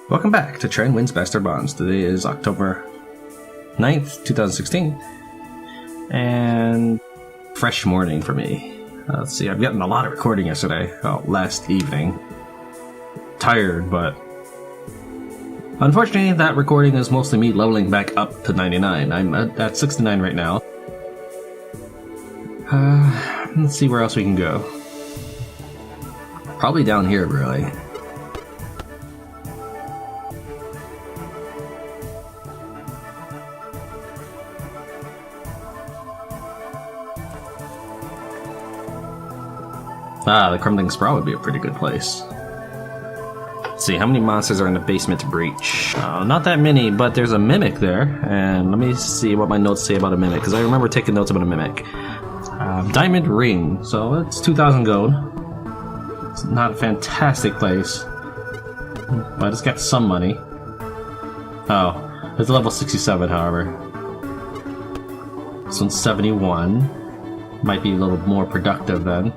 Welcome back to Tran Wins Bastard Bonds. Today is October 9th, 2016. And fresh morning for me. Let's see, I've gotten a lot of recording yesterday. Well, last evening. Tired, but unfortunately that recording is mostly me leveling back up to 99. I'm at 69 right now. Let's see where else we can go. Probably down here, really. The Crumbling Sprawl would be a pretty good place. Let's see, how many monsters are in the basement breach? Not that many, but there's a Mimic there. And let me see what my notes say about a Mimic, because I remember taking notes about a Mimic. Diamond Ring, so it's 2,000 gold. It's not a fantastic place, but it's got some money. Oh, it's level 67, however. This one's 71. Might be a little more productive then.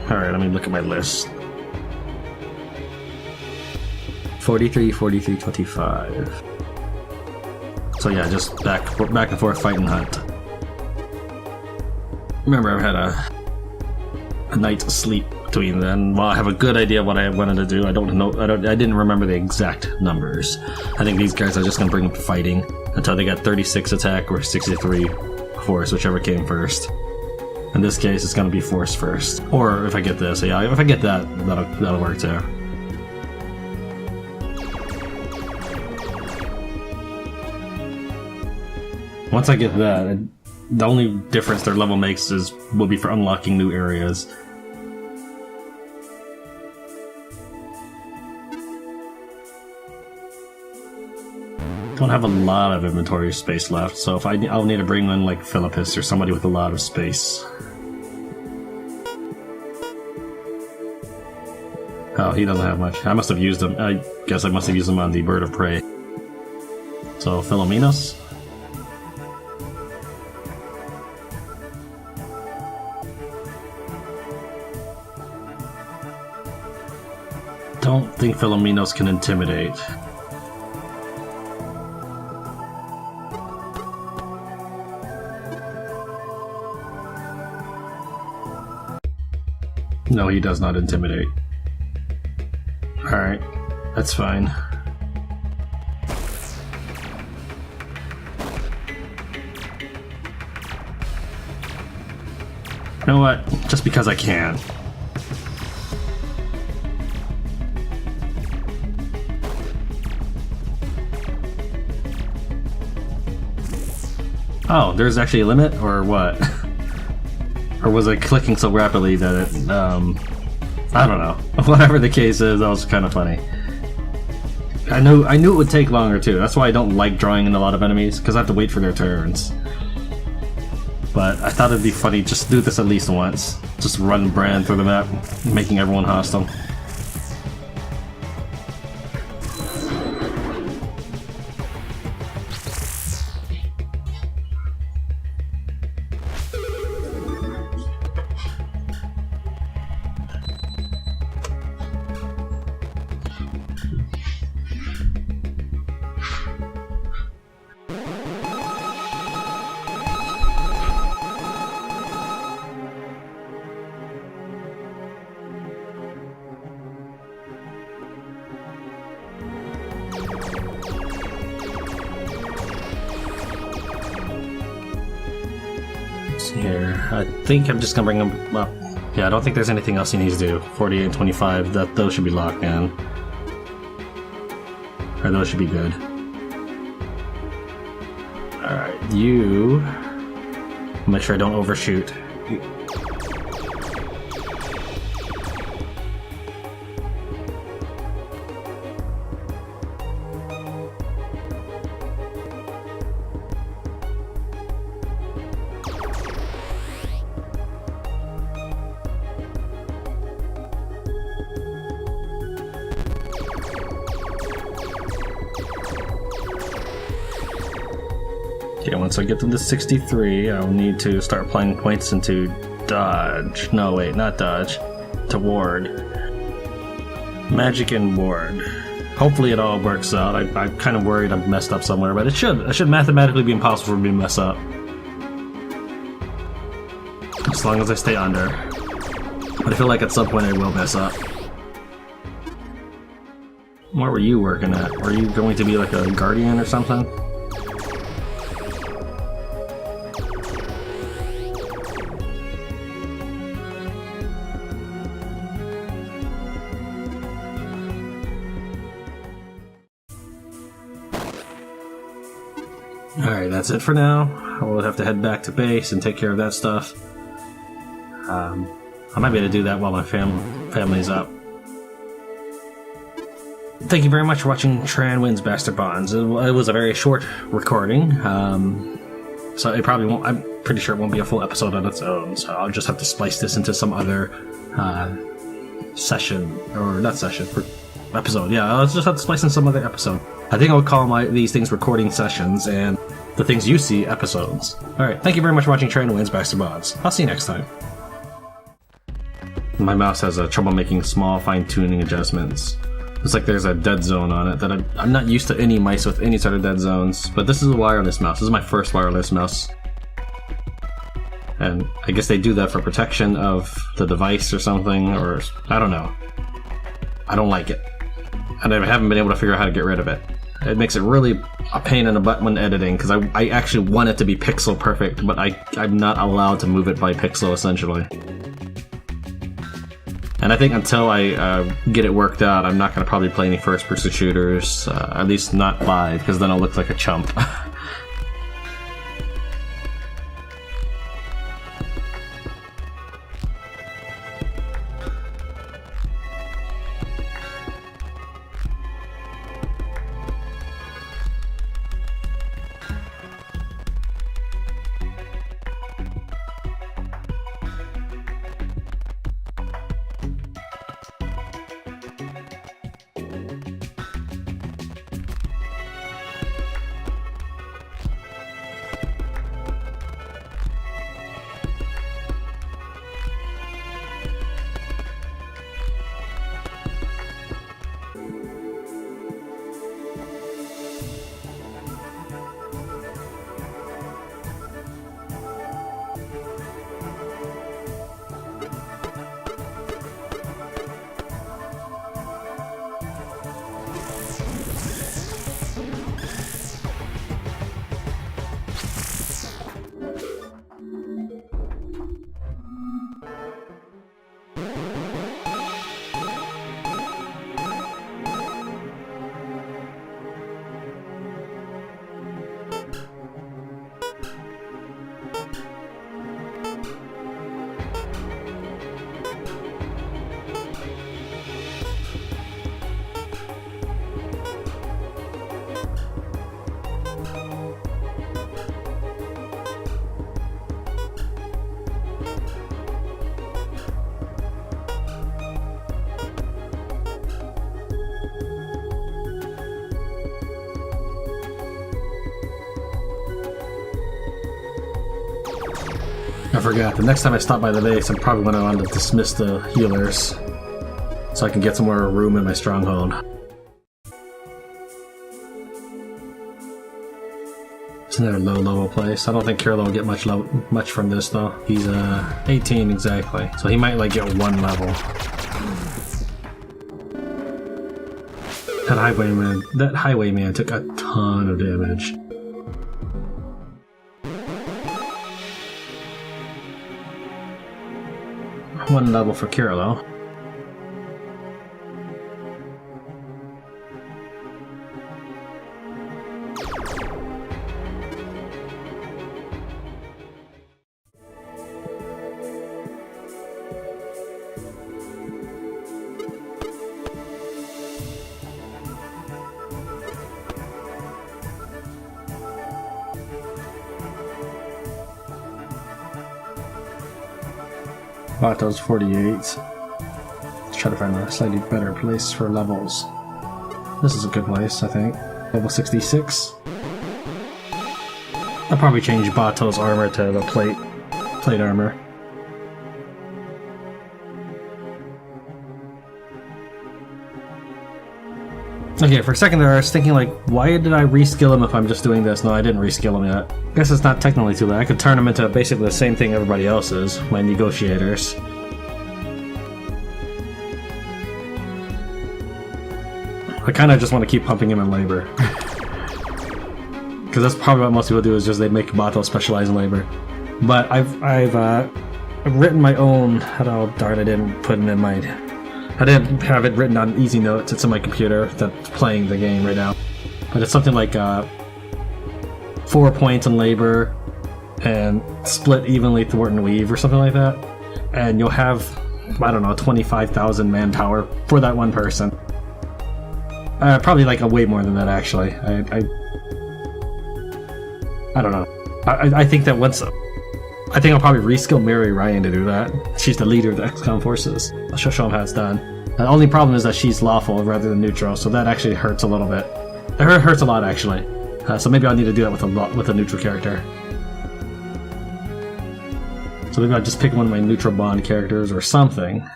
Alright, let me look at my list. 43, 43, 25. So yeah, just back and forth fight and hunt. Remember, I've had a night's sleep between then. Well, I have a good idea of what I wanted to do. I don't know. I didn't remember the exact numbers. I think these guys are just gonna bring them to fighting until they got 36 attack or 63 force, whichever came first. In this case, it's gonna be force first. Or if I get this, yeah, if I get that, that'll work too. Once I get that, the only difference their level makes will be for unlocking new areas. Don't have a lot of inventory space left, so if I'll need to bring in like Philippus or somebody with a lot of space. Oh, he doesn't have much. I must have used him. I guess I must have used him on the Bird of Prey. So Philomenos. Don't think Philomenos can intimidate. No, he does not intimidate. Alright, that's fine. You know what? Just because I can. Oh, there's actually a limit, or what? Or was I clicking so rapidly that it, I don't know. Whatever the case is, that was kind of funny. I knew it would take longer too. That's why I don't like drawing in a lot of enemies, because I have to wait for their turns. But I thought it'd be funny, just do this at least once. Just run Bran through the map, making everyone hostile. Here, I think I'm just gonna bring him up. Yeah, I don't think there's anything else he needs to do. 48 and 25, those should be locked in. Or those should be good. Alright, you... make sure I don't overshoot. Okay, once I get to the 63, I'll need to start applying points into dodge. No, wait, not dodge. To ward. Magic and ward. Hopefully it all works out. I'm kind of worried I've messed up somewhere, but it should. It should mathematically be impossible for me to mess up. As long as I stay under. But I feel like at some point I will mess up. What were you working at? Were you going to be like a guardian or something? Alright, that's it for now. I will have to head back to base and take care of that stuff. I might be able to do that while my family's up. Thank you very much for watching Tran Wins Bastard Bonds. It was a very short recording, so it probably won't. I'm pretty sure it won't be a full episode on its own. So I'll just have to splice this into some other session, or not session, episode. Yeah, I'll just have to splice in some other episode. I think I'll call these things recording sessions, and the things you see episodes. All right, thank you very much for watching Tran Wins Bastard Bonds. I'll see you next time. My mouse has trouble making small fine-tuning adjustments. Looks like there's a dead zone on it that I'm not used to any mice with any sort of dead zones, but this is a wireless mouse. This is my first wireless mouse. And I guess they do that for protection of the device or something, or I don't know. I don't like it. And I haven't been able to figure out how to get rid of it. It makes it really a pain in the butt when editing, because I actually want it to be pixel perfect, but I'm not allowed to move it by pixel, essentially. And I think until I get it worked out, I'm not going to probably play any first-person shooters, at least not live, because then I'll look like a chump. I forgot. The next time I stop by the base, I'm probably going to want to dismiss the healers so I can get some more room in my stronghold. It's another low-level place. I don't think Kirlo will get much from this, though. He's 18 exactly, so he might like get one level. That highwayman took a ton of damage. One level for Kirlo. Bato's 48. Let's try to find a slightly better place for levels. This is a good place, I think. Level 66. I'll probably change Bato's armor to the plate armor. Okay, for a second there I was thinking like, why did I reskill him if I'm just doing this? No, I didn't reskill him yet. I guess it's not technically too late. I could turn him into basically the same thing everybody else is, my negotiators. I kinda just want to keep pumping him in labor. Because that's probably what most people do, is just they make Bato specialize in labor. But I've written my own, oh darn, I didn't put it in my... I didn't have it written on easy notes, it's in my computer that's playing the game right now. But it's something like 4 points in labor and split evenly thwart and weave or something like that. And you'll have, I don't know, 25,000 manpower for that one person. Probably like a way more than that actually. I don't know. I think that once... I think I'll probably reskill Mary Ryan to do that. She's the leader of the XCOM forces. I'll show them how it's done. The only problem is that she's lawful rather than neutral, so that actually hurts a little bit. It hurts a lot, actually. So maybe I'll need to do that with a neutral character. So maybe I'll just pick one of my neutral bond characters or something.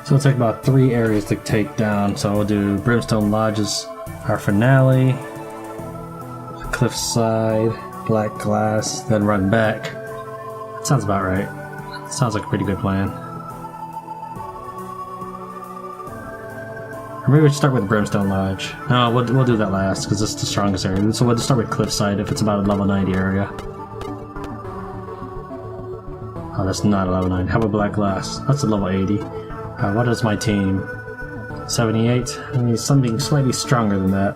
So it'll take about 3 areas to take down. So we'll do Brimstone Lodge as our finale, Cliffside, Black Glass, then run back. That sounds about right. Sounds like a pretty good plan. Or maybe we should start with Brimstone Lodge. No, we'll do that last because it's the strongest area. So we'll just start with Cliffside if it's about a level 90 area. Oh, that's not a level 90. How about Black Glass? That's a level 80. What is my team? 78? I need something slightly stronger than that.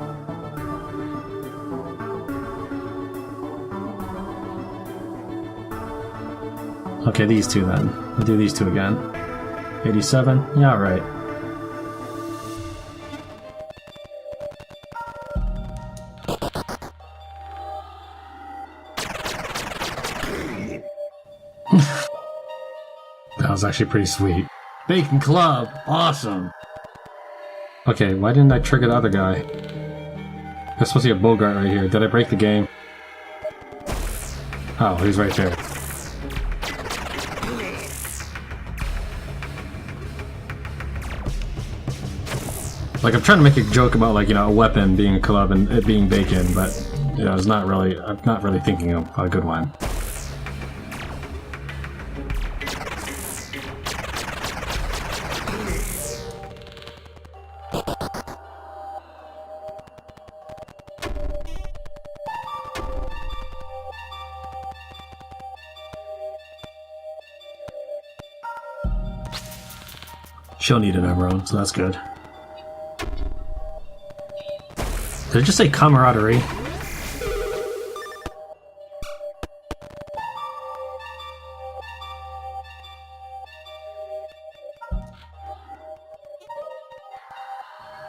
Okay, these two then. We'll do these two again. 87? Yeah, alright. That was actually pretty sweet. Bacon Club! Awesome! Okay, why didn't I trigger the other guy? There's supposed to be a Bogart right here. Did I break the game? Oh, he's right there. Like, I'm trying to make a joke about, like, you know, a weapon being a club and it being bacon, but, you know, it's not really, I'm not really thinking of a good one. She'll need an emerald, so that's good. Did it just say camaraderie?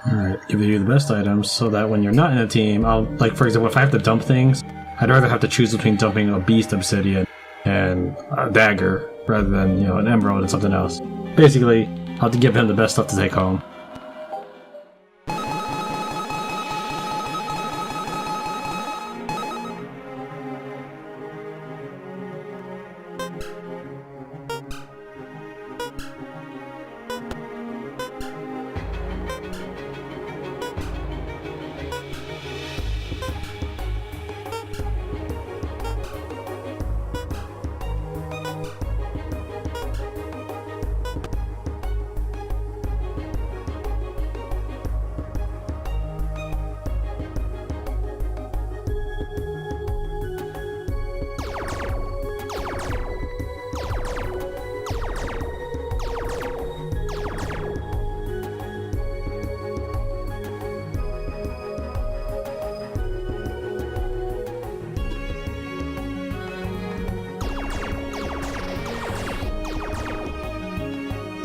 Alright, give you the best items so that when you're not in a team, I'll, like, for example, if I have to dump things, I'd rather have to choose between dumping a beast obsidian and a dagger rather than, you know, an emerald and something else. Basically, I'll have to give him the best stuff to take home.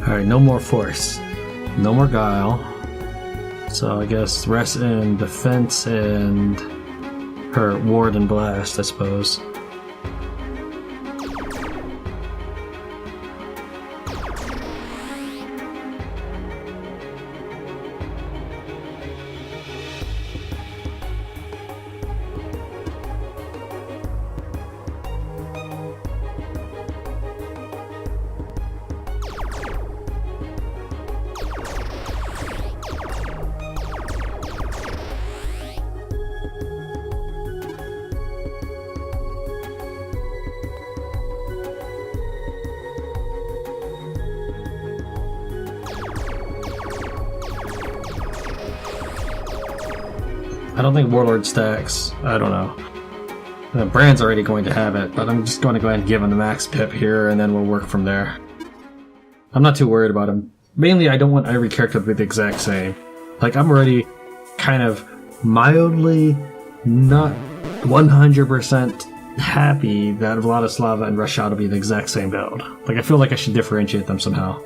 Alright, no more force. No more guile. So I guess rest in defense and her ward and blast, I suppose. I don't think Warlord stacks. I don't know. Brand's already going to have it, but I'm just going to go ahead and give him the max pip here, and then we'll work from there. I'm not too worried about him. Mainly, I don't want every character to be the exact same. Like, I'm already kind of mildly not 100% happy that Vladislava and Rashad will be the exact same build. Like, I feel like I should differentiate them somehow.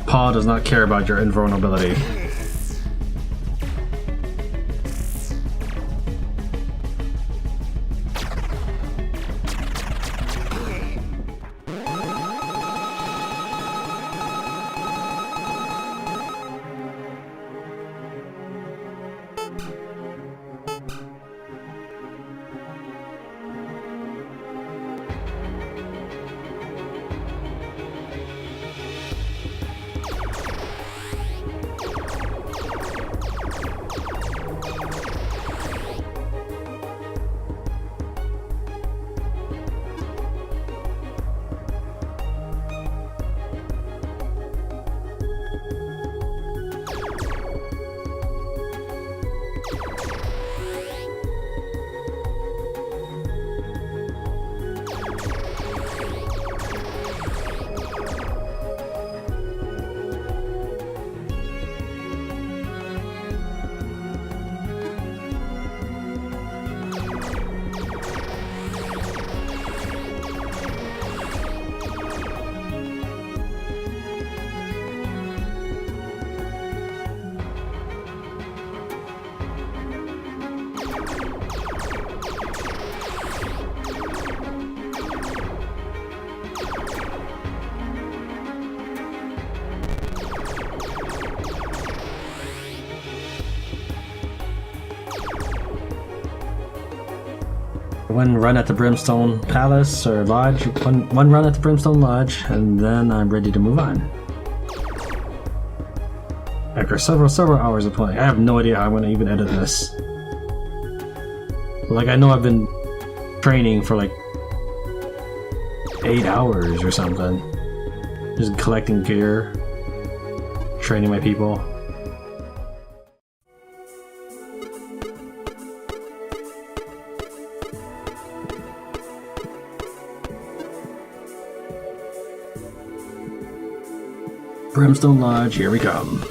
Paul does not care about your invulnerability. One run at the Brimstone Palace or Lodge, one run at the Brimstone Lodge, and then I'm ready to move on. After several hours of playing, I have no idea how I'm going to even edit this. Like, I know I've been training for like 8 hours or something. Just collecting gear, training my people. Brimstone Lodge, here we come.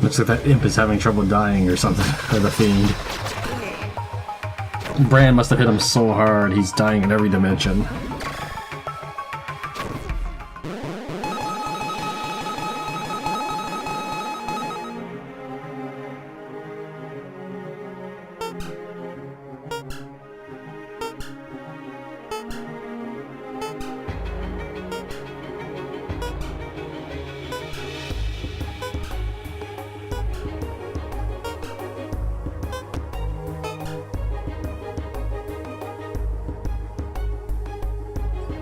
Looks like that imp is having trouble dying or something, or the fiend. Bran must have hit him so hard, he's dying in every dimension.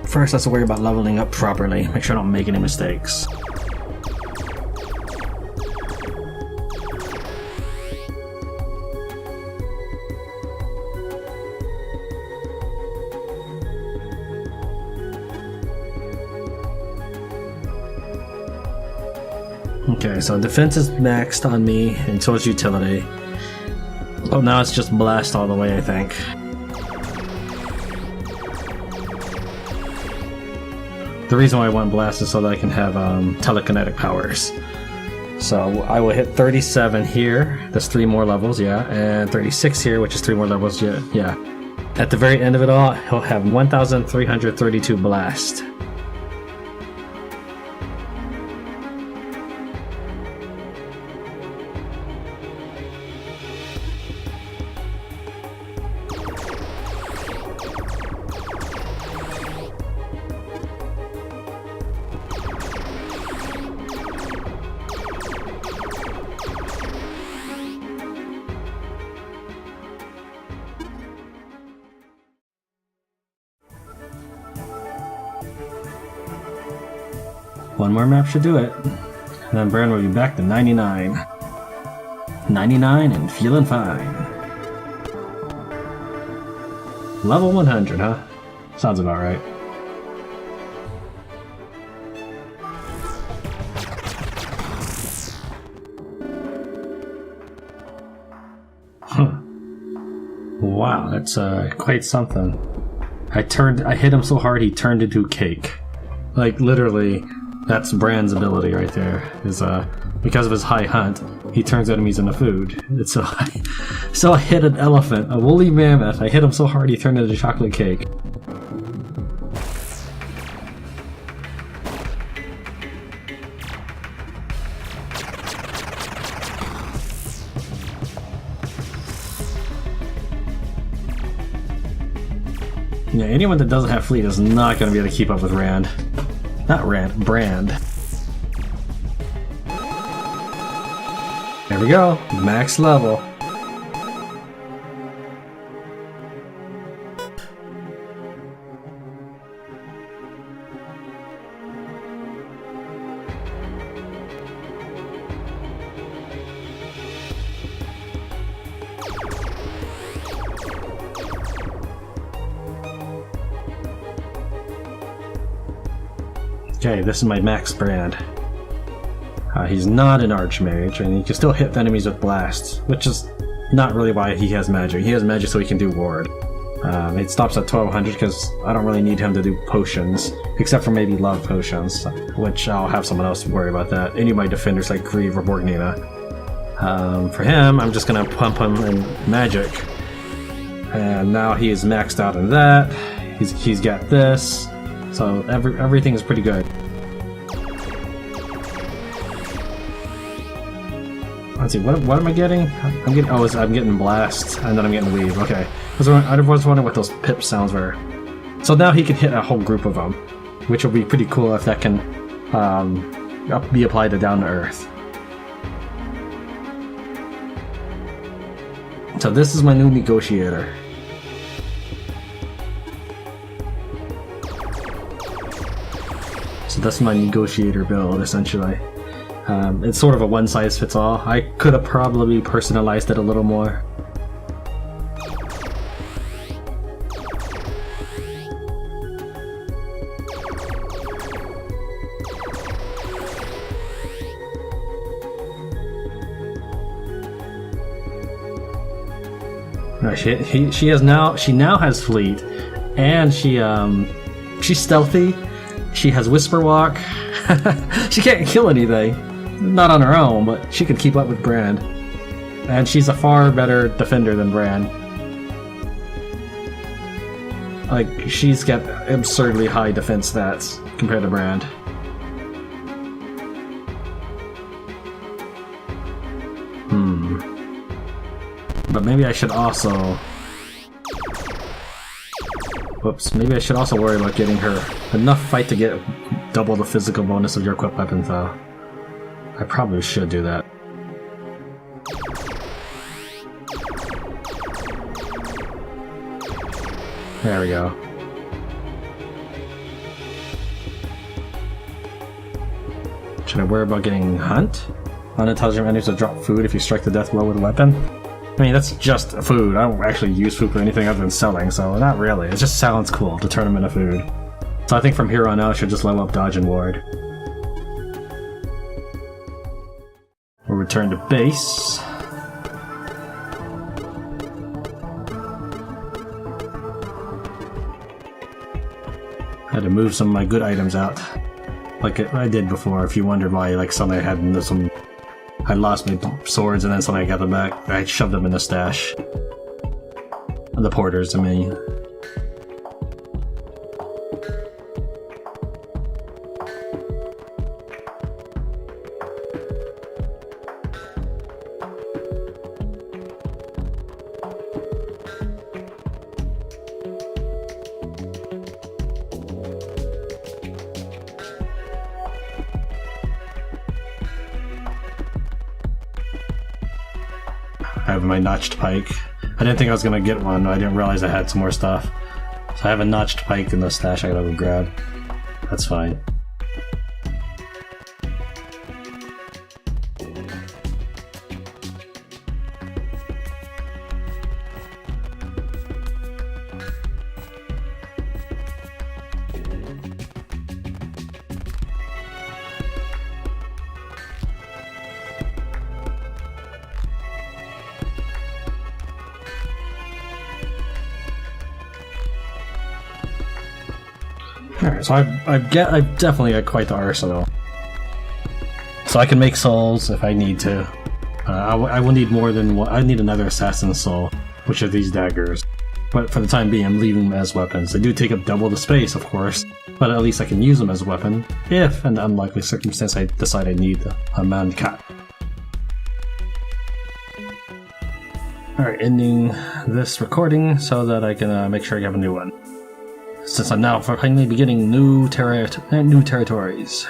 First, let's worry about leveling up properly. Make sure I don't make any mistakes. Okay, so defense is maxed on me, and so is utility. Oh, now it's just blast all the way, I think. The reason why I want blast is so that I can have telekinetic powers. So I will hit 37 here, that's 3 more levels, yeah, and 36 here, which is 3 more levels, yeah. At the very end of it all, he'll have 1,332 blast. One more map should do it. And then Bran will be back to 99. 99 and feeling fine. Level 100, huh? Sounds about right. Huh. Wow, that's quite something. I hit him so hard he turned into cake. Like, literally. That's Bran's ability right there. Is because of his high hunt, he turns enemies into food. It's so high. So I hit an elephant, a woolly mammoth. I hit him so hard he turned into chocolate cake. Yeah, anyone that doesn't have fleet is not going to be able to keep up with Rand. Not Rand, Brand. There we go, max level. Okay, this is my max Brand. He's not an Archmage, and he can still hit enemies with blasts, which is not really why he has magic. He has magic so he can do ward. It stops at 1200 because I don't really need him to do potions, except for maybe love potions, which I'll have someone else worry about that. Any of my defenders like Grieve or Borgnina. For him, I'm just gonna pump him in magic. And now he is maxed out in that. He's got this. So everything is pretty good. Let's see, what am I getting? I'm getting blast, and then I'm getting weave. Okay, I was wondering what those pip sounds were. So now he can hit a whole group of them, which will be pretty cool if that can be applied to Down to Earth. So this is my new negotiator. So that's my negotiator build, essentially. It's sort of a one-size-fits-all. I could have probably personalized it a little more. No, she now has fleet, and she's stealthy. She has whisper walk. She can't kill anything. not on her own, but she could keep up with Brand. And she's a far better defender than Brand. Like, she's got absurdly high defense stats compared to Brand. But maybe I should also... Whoops, maybe I should also worry about getting her enough fight to get double the physical bonus of your equipped weapons, though. I probably should do that. There we go. Should I worry about getting Hunt? Unintelligent enemies will drop food if you strike the death blow with a weapon. I mean, that's just food. I don't actually use food for anything other than selling, so not really. It just sounds cool to turn them into food. So I think from here on out I should just level up Dodge and Ward. We'll return to base. Had to move some of my good items out. Like I did before, if you wondered why like suddenly I had some... I lost my swords and then suddenly I got them back. I shoved them in the stash. The porters, I mean. I have my notched pike. I didn't think I was gonna get one. I didn't realize I had some more stuff. So I have a notched pike in the stash I gotta go grab. That's fine. Alright, so I've definitely got quite the arsenal. So I can make souls if I need to. I will need more than one. I need another assassin's soul, which are these daggers. But for the time being, I'm leaving them as weapons. They do take up double the space, of course, but at least I can use them as a weapon if, in the unlikely circumstance, I decide I need a man cat. Alright, ending this recording so that I can make sure I have a new one. Since I'm now finally beginning new territories.